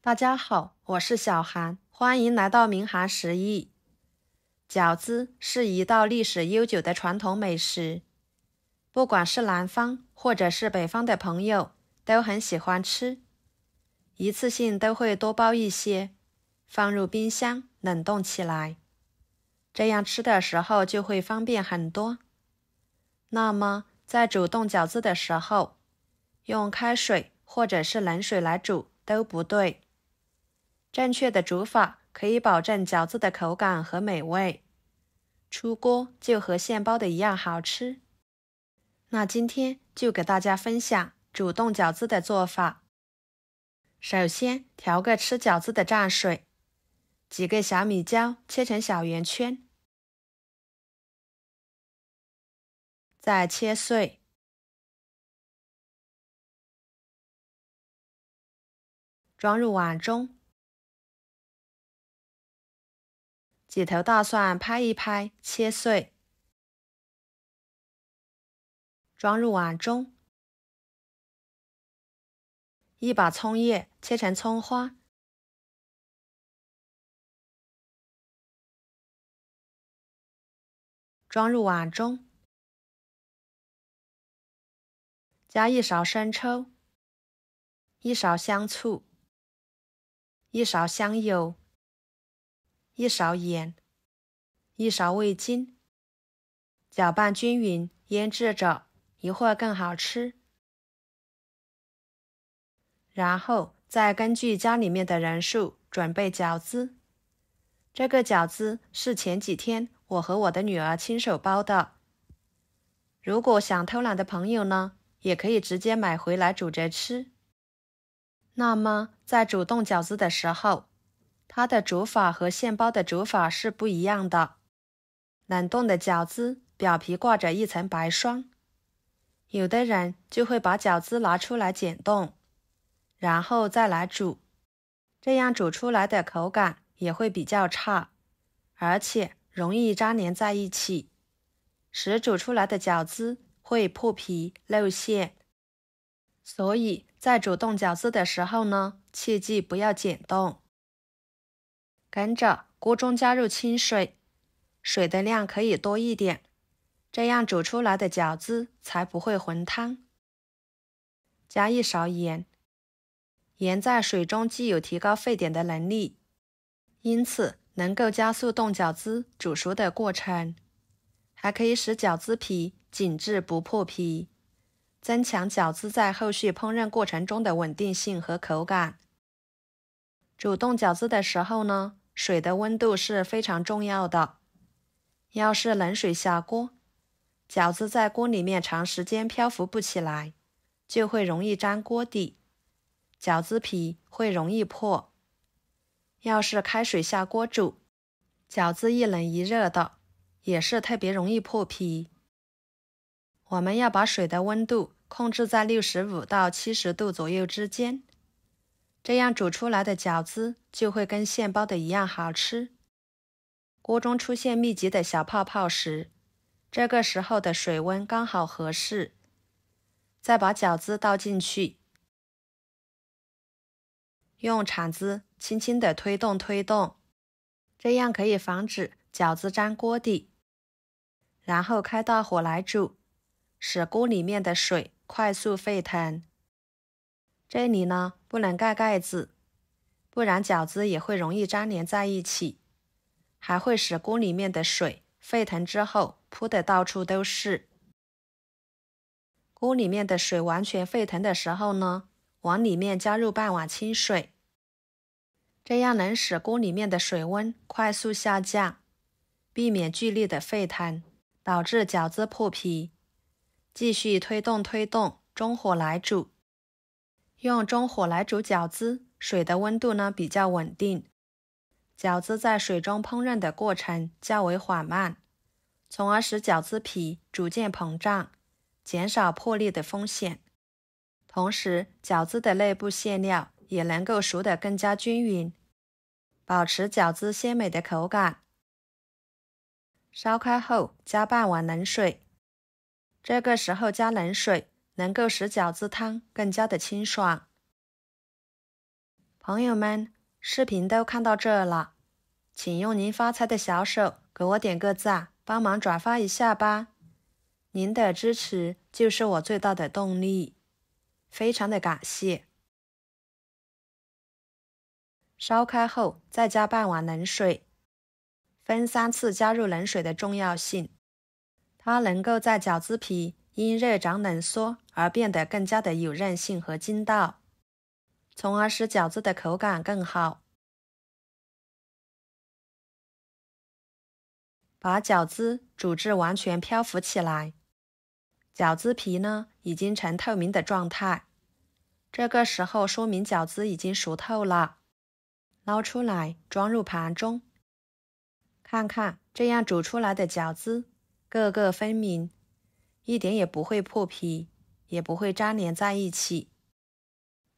大家好，我是小韩，欢迎来到明涵食艺。饺子是一道历史悠久的传统美食，不管是南方或者是北方的朋友都很喜欢吃，一次性都会多包一些，放入冰箱冷冻起来，这样吃的时候就会方便很多。那么在煮冻饺子的时候，用开水或者是冷水来煮都不对。正确的煮法可以保证饺子的口感和美味，出锅就和现包的一样好吃。那今天就给大家分享煮冻饺子的做法。首先调个吃饺子的蘸水，几个小米椒切成小圆圈，再切碎，装入碗中。几头大蒜拍一拍，切碎，装入碗中。一把葱叶切成葱花，装入碗中。加一勺生抽，一勺香醋，一勺香油，一勺盐，一勺味精，搅拌均匀，腌制着，一会儿更好吃。然后再根据家里面的人数准备饺子。这个饺子是前几天我和我的女儿亲手包的。如果想偷懒的朋友呢，也可以直接买回来煮着吃。那么在煮冻饺子的时候，它的煮法和现包的煮法是不一样的。冷冻的饺子表皮挂着一层白霜，有的人就会把饺子拿出来解冻，然后再来煮，这样煮出来的口感也会比较差，而且容易粘连在一起，使煮出来的饺子会破皮露馅。所以在煮冻饺子的时候呢，切记不要解冻。跟着锅中加入清水，水的量可以多一点，这样煮出来的饺子才不会浑汤。加一勺盐，盐在水中既有提高沸点的能力，因此能够加速冻饺子煮熟的过程，还可以使饺子皮紧致不破皮，增强饺子在后续烹饪过程中的稳定性和口感。煮冻饺子的时候呢，水的温度是非常重要的。要是冷水下锅，饺子在锅里面长时间漂浮不起来，就会容易粘锅底，饺子皮会容易破。要是开水下锅煮，饺子一冷一热的，也是特别容易破皮。我们要把水的温度控制在65到70度左右之间，这样煮出来的饺子就会跟现包的一样好吃。锅中出现密集的小泡泡时，这个时候的水温刚好合适。再把饺子倒进去，用铲子轻轻地推动，这样可以防止饺子粘锅底。然后开大火来煮，使锅里面的水快速沸腾。这里呢，不能盖盖子，不然饺子也会容易粘连在一起，还会使锅里面的水沸腾之后扑得到处都是。锅里面的水完全沸腾的时候呢，往里面加入半碗清水，这样能使锅里面的水温快速下降，避免剧烈的沸腾，导致饺子破皮。继续推动，中火来煮。用中火来煮饺子，水的温度呢比较稳定，饺子在水中烹饪的过程较为缓慢，从而使饺子皮逐渐膨胀，减少破裂的风险。同时，饺子的内部馅料也能够熟得更加均匀，保持饺子鲜美的口感。烧开后加半碗冷水，这个时候加冷水能够使饺子汤更加的清爽。朋友们，视频都看到这了，请用您发财的小手给我点个赞，帮忙转发一下吧。您的支持就是我最大的动力，非常的感谢。烧开后再加半碗冷水，分3次加入冷水的重要性，它能够在饺子皮因热胀冷缩而变得更加的有韧性和筋道，从而使饺子的口感更好。把饺子煮至完全漂浮起来，饺子皮呢已经呈透明的状态，这个时候说明饺子已经熟透了。捞出来装入盘中，看看这样煮出来的饺子个个分明，一点也不会破皮，也不会粘连在一起。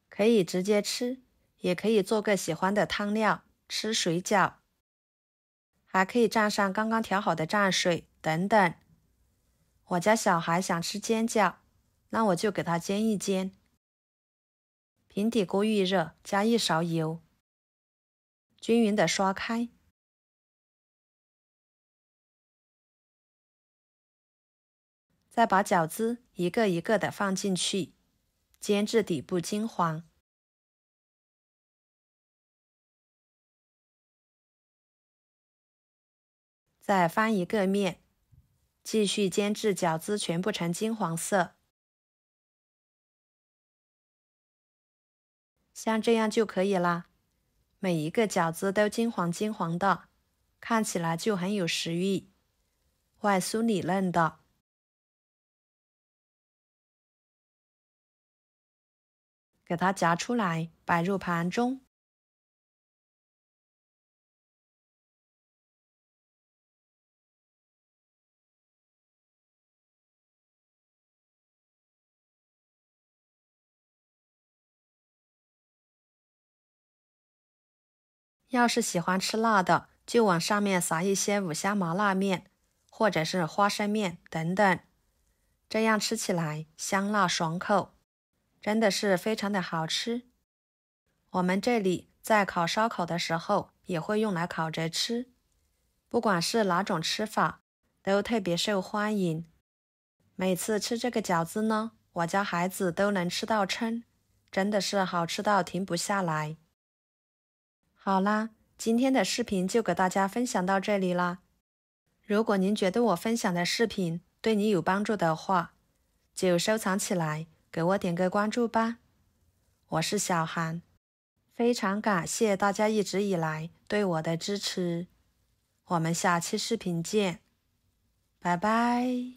可以直接吃，也可以做个喜欢的汤料，吃水饺，还可以蘸上刚刚调好的蘸水等等。我家小孩想吃煎饺，那我就给他煎一煎。平底锅预热，加1勺油，均匀的刷开，再把饺子一个一个的放进去，煎至底部金黄。再翻一个面，继续煎至饺子全部呈金黄色。像这样就可以啦，每一个饺子都金黄金黄的，看起来就很有食欲，外酥里嫩的。给它夹出来，摆入盘中。要是喜欢吃辣的，就往上面撒一些五香麻辣面，或者是花生面等等，这样吃起来香辣爽口，真的是非常的好吃。我们这里在烤烧烤的时候也会用来烤着吃，不管是哪种吃法，都特别受欢迎。每次吃这个饺子呢，我家孩子都能吃到撑，真的是好吃到停不下来。好啦，今天的视频就给大家分享到这里啦。如果您觉得我分享的视频对你有帮助的话，就收藏起来，给我点个关注吧。我是小韩，非常感谢大家一直以来对我的支持。我们下期视频见，拜拜。